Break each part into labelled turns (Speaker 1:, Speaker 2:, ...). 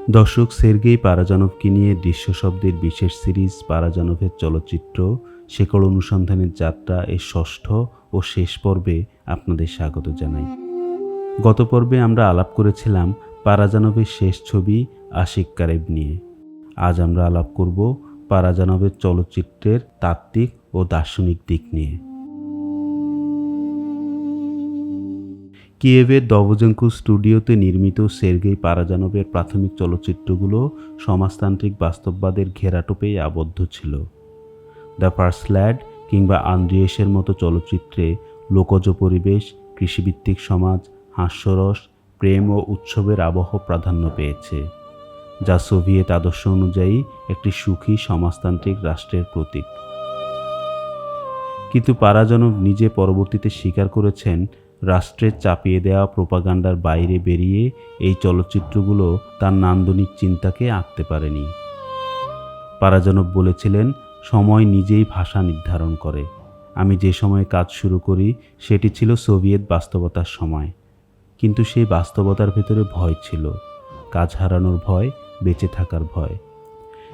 Speaker 1: দর্শক, সের্গেই পারাজানভকে নিয়ে দৃশ্যশব্দের বিশেষ সিরিজ পারাজানভের চলচ্চিত্র শেকড় অনুসন্ধানের যাত্রা এর ষষ্ঠ ও শেষ পর্বে আপনাদের স্বাগত জানাই। গত পর্বে আমরা আলাপ করেছিলাম পারাজানভের শেষ ছবি আশিক কারেব নিয়ে। আজ আমরা আলাপ করব পারাজানভের চলচ্চিত্রের তাত্ত্বিক ও দার্শনিক দিক নিয়ে। কিয়েভের দভোজেঙ্কো স্টুডিওতে নির্মিত সের্গেই পারাজানভের প্রাথমিক চলচ্চিত্রগুলো সমাজতান্ত্রিক বাস্তববাদের ঘেরাটোপেই আবদ্ধ ছিল। দ্য ফার্স্ট ল্যাড কিংবা আন্দ্রিয়েসের মতো চলচ্চিত্রে লোকজ পরিবেশ, কৃষিভিত্তিক সমাজ, হাস্যরস, প্রেম ও উৎসবের আবহ প্রাধান্য পেয়েছে, যা সোভিয়েত আদর্শ অনুযায়ী একটি সুখী সমাজতান্ত্রিক রাষ্ট্রের প্রতীক। কিন্তু পারাজানভ নিজে পরবর্তীতে স্বীকার করেছেন, রাষ্ট্রের চাপিয়ে দেওয়া প্রোপাগান্ডার বাইরে বেরিয়ে এই চলচ্চিত্রগুলো তার নান্দনিক চিন্তাকে আঁকতে পারেনি। পারাজানভ বলেছিলেন, সময় নিজেই ভাষা নির্ধারণ করে। আমি যে সময়ে কাজ শুরু করি সেটি ছিল সোভিয়েত বাস্তবতার সময়, কিন্তু সেই বাস্তবতার ভেতরে ভয় ছিল, কাজ হারানোর ভয়, বেঁচে থাকার ভয়।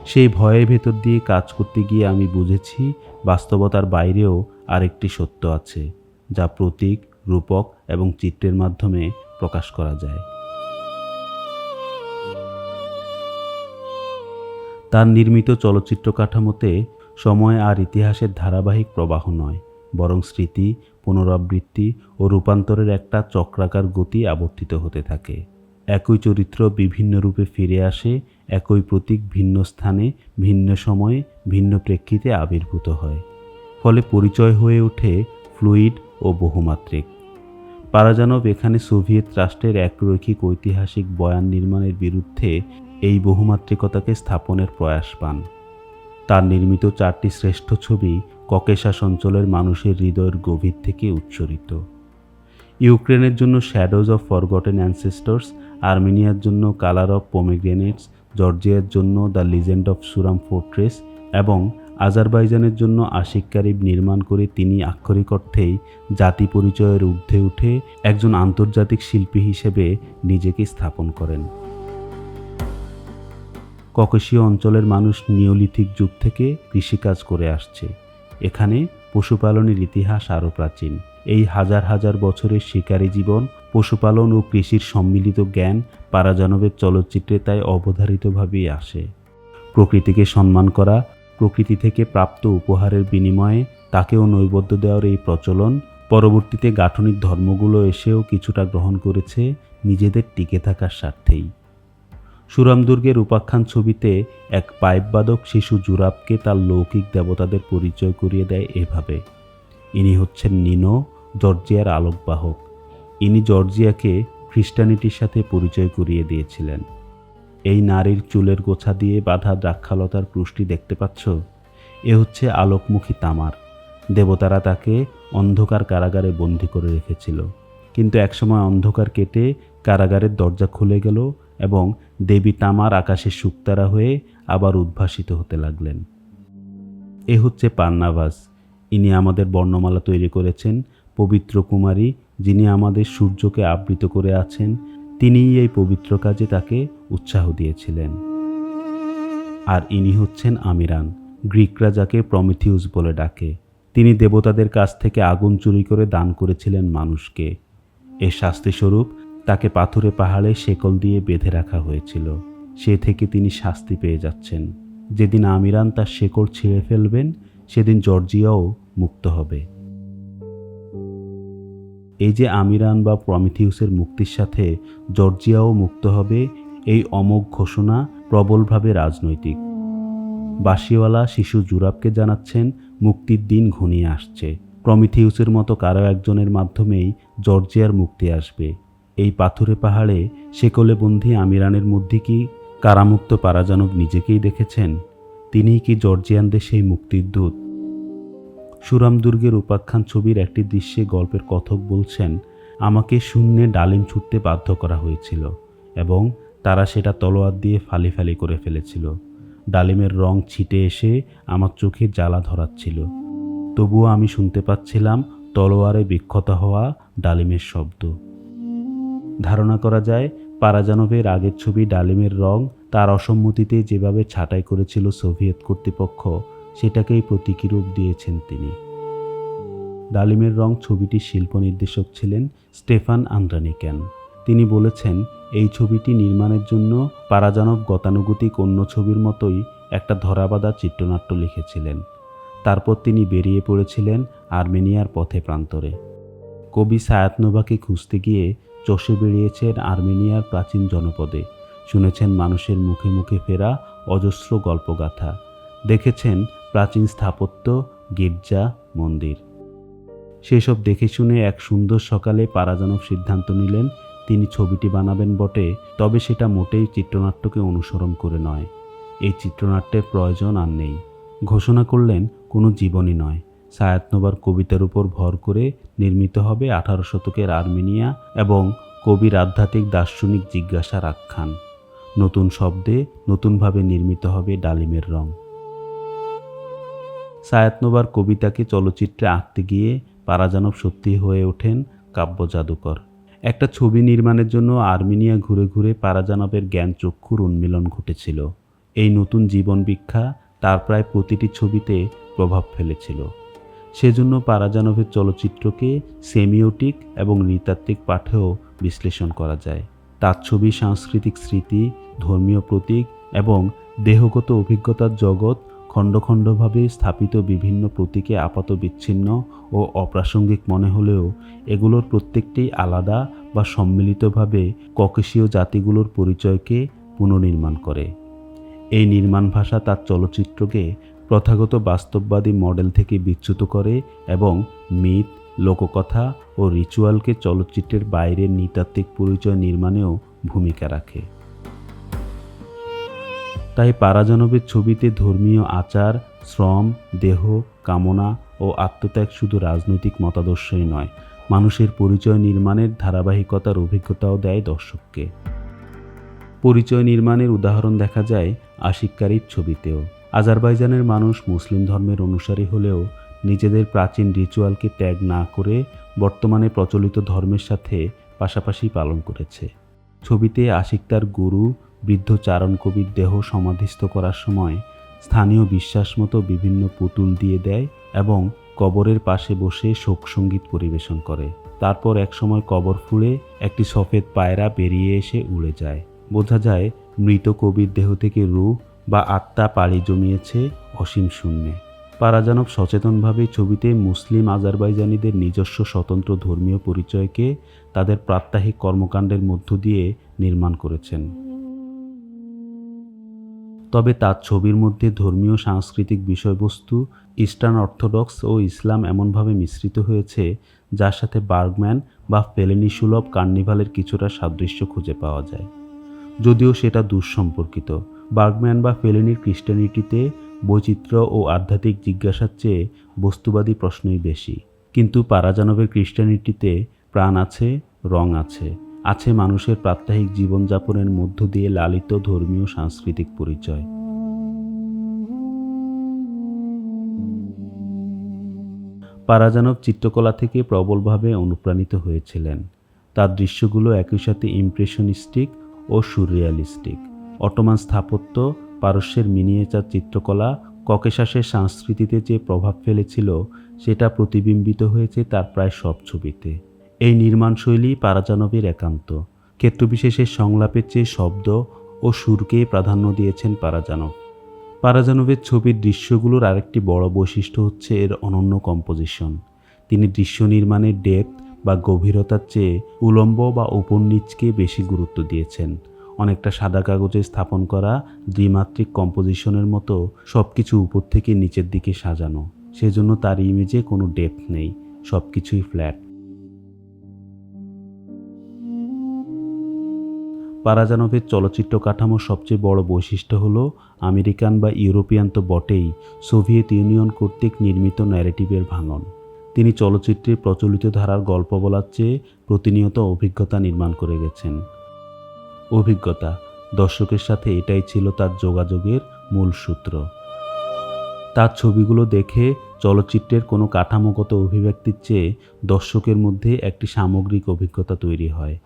Speaker 1: সেই ভয়ের ভেতর দিয়ে কাজ করতে গিয়ে আমি বুঝেছি বাস্তবতার বাইরেও আরেকটি সত্য আছে, যা প্রতীক, রূপক এবং চিত্রের মাধ্যমে প্রকাশ করা যায়। তার নির্মিত চলচ্চিত্র কাঠামোতে সময় আর ইতিহাসের ধারাবাহিক প্রবাহ নয়, বরং স্মৃতি, পুনরাবৃত্তি ও রূপান্তরের একটা চক্রাকার গতি আবর্তিত হতে থাকে। একই চরিত্র বিভিন্ন রূপে ফিরে আসে, একই প্রতীক ভিন্ন স্থানে, ভিন্ন সময়ে, ভিন্ন প্রেক্ষিতে আবির্ভূত হয়। ফলে পরিচয় হয়ে ওঠে ফ্লুইড ও বহুমাত্রিক। পারাজানভ এখানে সোভিয়েত রাষ্ট্রের একরৈখিক ঐতিহাসিক বয়ান নির্মাণের বিরুদ্ধে এই বহুমাত্রিকতাকে স্থাপনের প্রয়াস পান। তার নির্মিত 4টি শ্রেষ্ঠ ছবি ককেশাস অঞ্চলের মানুষের হৃদয়ের গভীর থেকে উৎসরিত। ইউক্রেনের জন্য শ্যাডোজ অফ ফরগটেন অ্যানসেস্টরস, আর্মেনিয়ার জন্য কালার অফ পোমেগ্রেনেটস, জর্জিয়ার জন্য the legend of Suram fortress এবং আজারবাইজানের জন্য আশিক কারিব নির্মাণ করে তিনি আক্ষরিক অর্থেই জাতি পরিচয়ের ঊর্ধ্বে উঠে একজন আন্তর্জাতিক শিল্পী হিসেবে নিজেকে স্থাপন করেন। ককেশীয় অঞ্চলের মানুষ নিওলিথিক যুগ থেকে কৃষিকাজ করে আসছে। এখানে পশুপালনের ইতিহাস আরও প্রাচীন। এই হাজার হাজার বছরের শিকারী জীবন, পশুপালন ও কৃষির সম্মিলিত জ্ঞান পারাজানভের চলচ্চিত্রে তাই অবধারিতভাবেই আসে। প্রকৃতিকে সম্মান করা, প্রকৃতি থেকে প্রাপ্ত উপহারের বিনিময়ে তাকেও নৈবেদ্য দেওয়ার এই প্রচলন পরবর্তীতে গাঠনিক ধর্মগুলো এসেও কিছুটা গ্রহণ করেছে নিজেদের টিকে থাকার স্বার্থেই। সুরাম দুর্গের উপাখ্যান ছবিতে এক পাইপবাদক শিশু জুরাবকে তার লৌকিক দেবতাদের পরিচয় করিয়ে দেয় এভাবে: ইনি হচ্ছেন নিনো, জর্জিয়ার আলোকবাহক। ইনি জর্জিয়াকে খ্রিস্টানিটির সাথে পরিচয় করিয়ে দিয়েছিলেন। এই নারীর চুলের গোছা দিয়ে বাঁধা দ্রাক্ষালতার পুষ্টি দেখতে পাচ্ছ? এ হচ্ছে আলোকমুখী তামার। দেবতারা তাকে অন্ধকার কারাগারে বন্দী করে রেখেছিল, কিন্তু একসময় অন্ধকার কেটে কারাগারের দরজা খুলে গেল এবং দেবী তামার আকাশে শুকতারা হয়ে আবার উদ্ভাসিত হতে লাগলেন। এ হচ্ছে পার্নাভাস। ইনি আমাদের বর্ণমালা তৈরি করেছেন, পবিত্র কুমারী, যিনি আমাদের সূর্যকে আবৃত করে আছেন। তিনিই এই পবিত্র কাজে তাকে উৎসাহ দিয়েছিলেন। আর ইনি হচ্ছেন আমিরান, গ্রিকরা যাকে প্রমিথিউস বলে ডাকে। তিনি দেবতাদের কাছ থেকে আগুন চুরি করে দান করেছিলেন মানুষকে। এর শাস্তিস্বরূপ তাকে পাথুরে পাহাড়ে শেকল দিয়ে বেঁধে রাখা হয়েছিল। সে থেকে তিনি শাস্তি পেয়ে যাচ্ছেন। যেদিন আমিরান তার শেকড় ছিঁড়ে ফেলবেন, সেদিন জর্জিয়াও মুক্ত হবে। এই যে আমিরান বা প্রমিথিউসের মুক্তির সাথে জর্জিয়াও মুক্ত হবে, এই অমোঘ ঘোষণা প্রবলভাবে রাজনৈতিক। বাঁশিওয়ালা শিশু জুরাবকে জানাচ্ছেন মুক্তির দিন ঘনিয়ে আসছে। প্রমিথিউসের মতো কারো একজনের মাধ্যমেই জর্জিয়ার মুক্তি আসবে। এই পাথুরে পাহাড়ে শেকলে বন্দী আমিরানের মধ্যে কি কারামুক্ত পারাজানভ নিজেকেই দেখেছেন? তিনিই কি জর্জিয়ানদের সেই মুক্তির দূত? সুরাম দুর্গের উপাখ্যান ছবির একটি দৃশ্যে গল্পের কথক বলছেন, আমাকে শূন্যে ডালিম ছুটতে বাধ্য করা হয়েছিল এবং তারা সেটা তলোয়ার দিয়ে ফালি ফালি করে ফেলেছিল। ডালিমের রং ছিটে এসে আমার চোখে জ্বালা ধরাচ্ছিল, তবুও আমি শুনতে পাচ্ছিলাম তলোয়ারে বিক্ষত হওয়া ডালিমের শব্দ। ধারণা করা যায় পারাজানভের আগের ছবি ডালিমের রং তার অসম্মতিতে যেভাবে ছাঁটাই করেছিল সোভিয়েত কর্তৃপক্ষ, সেটাকেই প্রতীকী রূপ দিয়েছেন তিনি। ডালিমের রং ছবিটির শিল্প নির্দেশক ছিলেন স্টেফান আন্দ্রানিকেন। তিনি বলেছেন, এই ছবিটি নির্মাণের জন্য পারাজানভ গতানুগতিক অন্য ছবির মতোই একটা ধরাবাঁধা চিত্রনাট্য লিখেছিলেন। তারপর তিনি বেরিয়ে পড়েছিলেন আর্মেনিয়ার পথে প্রান্তরে। কবি সায়াতনোভাকে খুঁজতে গিয়ে চষে বেরিয়েছেন আর্মেনিয়ার প্রাচীন জনপদে, শুনেছেন মানুষের মুখে মুখে ফেরা অজস্র গল্পগাথা, দেখেছেন প্রাচীন স্থাপত্য, গির্জা, মন্দির। সেসব দেখে শুনে এক সুন্দর সকালে পারাজানভ সিদ্ধান্ত নিলেন তিনি ছবিটি বানাবেন বটে, তবে সেটা মোটেই চিত্রনাট্যকে অনুসরণ করে নয়। এই চিত্রনাট্যের প্রয়োজন আর নেই। ঘোষণা করলেন কোনো জীবনী নয়, সায়াতনোভার কবিতার উপর ভর করে নির্মিত হবে 18 শতকের আর্মেনিয়া এবং কবির আধ্যাত্মিক দার্শনিক জিজ্ঞাসার আখ্যান। নতুন শব্দে নতুনভাবে নির্মিত হবে ডালিমের রং। সায়াতনোভার কবিতাকে চলচ্চিত্রে আঁকতে গিয়ে পারাজানভ সত্যি হয়ে ওঠেন কাব্য জাদুকর। একটা ছবি নির্মাণের জন্য আর্মেনিয়া ঘুরে ঘুরে পারাজানভের জ্ঞান চক্ষুর উন্মিলন ঘটেছিল। এই নতুন জীবন ভিক্ষা তার প্রায় প্রতিটি ছবিতে প্রভাব ফেলেছিল। সেজন্য পারাজানভের চলচ্চিত্রকে সেমিওটিক এবং নৃতাত্ত্বিক পাঠেও বিশ্লেষণ করা যায়। তার ছবি সাংস্কৃতিক স্মৃতি, ধর্মীয় প্রতীক এবং দেহগত অভিজ্ঞতার জগৎ খণ্ড খণ্ডভাবে স্থাপিত বিভিন্ন প্রতীকে আপাত বিচ্ছিন্ন ও অপ্রাসঙ্গিক মনে হলেও এগুলোর প্রত্যেকটি আলাদা বা সম্মিলিতভাবে ককেশীয় জাতিগুলোর পরিচয়কে পুনর্নির্মাণ করে। এই নির্মাণ ভাষা তার চলচ্চিত্রকে প্রথাগত বাস্তববাদী মডেল থেকে বিচ্যুত করে এবং মিথ, লোককথা ও রিচুয়ালকে চলচ্চিত্রের বাইরের নৃতাত্ত্বিক পরিচয় নির্মাণেও ভূমিকা রাখে। তাই পারাজানভের ছবিতে ধর্মীয় আচার, শ্রম, দেহ, কামনা ও আত্মত্যাগ শুধু রাজনৈতিক মতাদর্শই নয়, মানুষের পরিচয় নির্মাণের ধারাবাহিকতার অভিজ্ঞতাও দেয় দর্শককে। পরিচয় নির্মাণের উদাহরণ দেখা যায় আশিককারীর ছবিতেও। আজারবাইজানের মানুষ মুসলিম ধর্মের অনুসারী হলেও নিজেদের প্রাচীন রিচুয়ালকে ত্যাগ না করে বর্তমানে প্রচলিত ধর্মের সাথে পাশাপাশি পালন করেছে। ছবিতে আশিক তার গুরু বৃদ্ধ চারণ কবির দেহ সমাধিস্থ করার সময় স্থানীয় বিশ্বাস মতো বিভিন্ন পুতুল দিয়ে দেয় এবং কবরের পাশে বসে শোকসঙ্গীত পরিবেশন করে। তারপর একসময় কবর ফুঁড়ে একটি সফেদ পায়রা বেরিয়ে এসে উড়ে যায়। বোঝা যায় মৃত কবির দেহ থেকে রূহ বা আত্মা পাড়ি জমিয়েছে অসীম শূন্যে। পারাজানভ সচেতনভাবে ছবিতে মুসলিম আজারবাইজানিদের নিজস্ব স্বতন্ত্র ধর্মীয় পরিচয়কে তাদের প্রাত্যহিক কর্মকাণ্ডের মধ্য দিয়ে নির্মাণ করেছেন। তবে তার ছবির মধ্যে ধর্মীয় সাংস্কৃতিক বিষয়বস্তু ইস্টার্ন অর্থোডক্স ও ইসলাম এমনভাবে মিশ্রিত হয়েছে যার সাথে বার্গম্যান বা ফেলেনি সুলভ কার্নিভালের কিছুটা সাদৃশ্য খুঁজে পাওয়া যায়, যদিও সেটা দুঃসম্পর্কিত। বার্গম্যান বা ফেলেনির খ্রিস্টানিটিতে বৈচিত্র্য ও আধ্যাত্মিক জিজ্ঞাসার চেয়ে বস্তুবাদী প্রশ্নই বেশি, কিন্তু পারাজানভের খ্রিস্টানিটিতে প্রাণ আছে, রং আছে, আছে মানুষের প্রাত্যহিক জীবনযাপনের মধ্য দিয়ে লালিত ধর্মীয় সাংস্কৃতিক পরিচয়। পারাজানভ চিত্রকলা থেকে প্রবলভাবে অনুপ্রাণিত হয়েছিলেন। তার দৃশ্যগুলো একই সাথে ইমপ্রেশনিস্টিক ও সুররিয়ালিস্টিক। অটোমান স্থাপত্য, পারস্যের মিনিয়েচার চিত্রকলা ককেশাসের সংস্কৃতিতে যে প্রভাব ফেলেছিল সেটা প্রতিবিম্বিত হয়েছে তার প্রায় সব ছবিতে। এই নির্মাণশৈলী পারাজানভের একান্ত। ক্ষেত্রবিশেষের সংলাপের চেয়ে শব্দ ও সুরকেই প্রাধান্য দিয়েছেন পারাজানভ। পারাজানভের ছবির দৃশ্যগুলোর আরেকটি বড় বৈশিষ্ট্য হচ্ছে এর অনন্য কম্পোজিশন। তিনি দৃশ্য নির্মাণের ডেপথ বা গভীরতার চেয়ে উলম্ব বা উপর-নিচকে বেশি গুরুত্ব দিয়েছেন। অনেকটা সাদা কাগজে স্থাপন করা দ্বিমাত্রিক কম্পোজিশনের মতো সব কিছু উপর থেকে নিচের দিকে সাজানো। সেজন্য তার ইমেজে কোনো ডেপথ নেই, সব কিছুই ফ্ল্যাট। পারাজানভের চলচ্চিত্র কাঠামোর সবচেয়ে বড় বৈশিষ্ট্য হলো আমেরিকান বা ইউরোপিয়ান তো বটেই, সোভিয়েত ইউনিয়ন কর্তৃক নির্মিত ন্যারেটিভের ভাঙন। তিনি চলচ্চিত্রের প্রচলিত ধারার গল্প বলার চেয়ে প্রতিনিয়ত অভিজ্ঞতা নির্মাণ করে গেছেন। অভিজ্ঞতা, দর্শকের সাথে এটাই ছিল তার যোগাযোগের মূল সূত্র। তার ছবিগুলো দেখে চলচ্চিত্রের কোনো কাঠামোগত অভিব্যক্তির চেয়ে দর্শকের মধ্যে একটি সামগ্রিক অভিজ্ঞতা তৈরি হয়।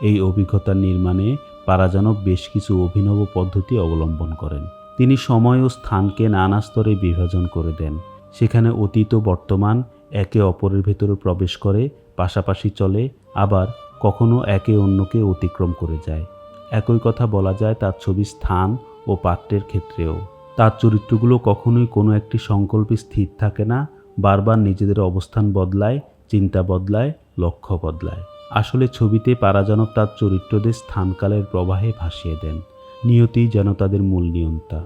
Speaker 1: এই অভিজ্ঞতার নির্মাণে পারাজানভ বেশ কিছু অভিনব পদ্ধতি অবলম্বন করেন। তিনি সময় ও স্থানকে নানা স্তরে বিভাজন করে দেন। সেখানে অতীত ও বর্তমান একে অপরের ভেতরে প্রবেশ করে, পাশাপাশি চলে, আবার কখনো একে অন্যকে অতিক্রম করে যায়। একই কথা বলা যায় তার ছবির স্থান ও পাত্রের ক্ষেত্রেও। তার চরিত্রগুলো কখনোই কোনো একটি সংকল্পে স্থির থাকে না, বারবার নিজেদের অবস্থান বদলায়, চিন্তা বদলায়, লক্ষ্য বদলায়। আসলে ছবিতে পারাজানভ তার চরিত্রদের স্থানকালের প্রবাহে ভাসিয়ে দেন। নিয়তি যেন তাদের মূল নিয়ন্তা,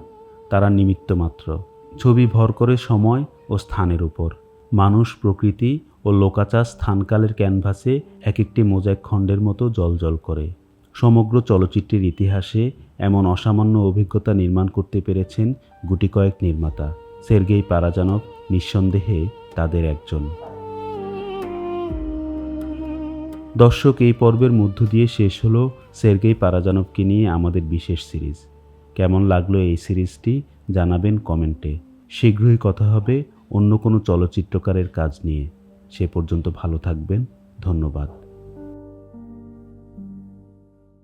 Speaker 1: তারা নিমিত্ত মাত্র। ছবি ভর করে সময় ও স্থানের উপর। মানুষ, প্রকৃতি ও লোকাচার স্থানকালের ক্যানভাসে এক একটি মোজাইক খণ্ডের মতো জ্বলজ্বল করে। সমগ্র চলচ্চিত্রের ইতিহাসে এমন অসামান্য অভিজ্ঞতা নির্মাণ করতে পেরেছেন গুটি কয়েক নির্মাতা। সের্গেই পারাজানভ নিঃসন্দেহে তাদের একজন। দর্শক, এই পর্বের মধ্য দিয়ে শেষ হলো সের্গেই পারাজানভকে নিয়ে আমাদের বিশেষ সিরিজ। কেমন লাগলো এই সিরিজটি জানাবেন কমেন্টে। শীঘ্রই কথা হবে অন্য কোনো চলচ্চিত্রকারের কাজ নিয়ে। সে পর্যন্ত ভালো থাকবেন। ধন্যবাদ।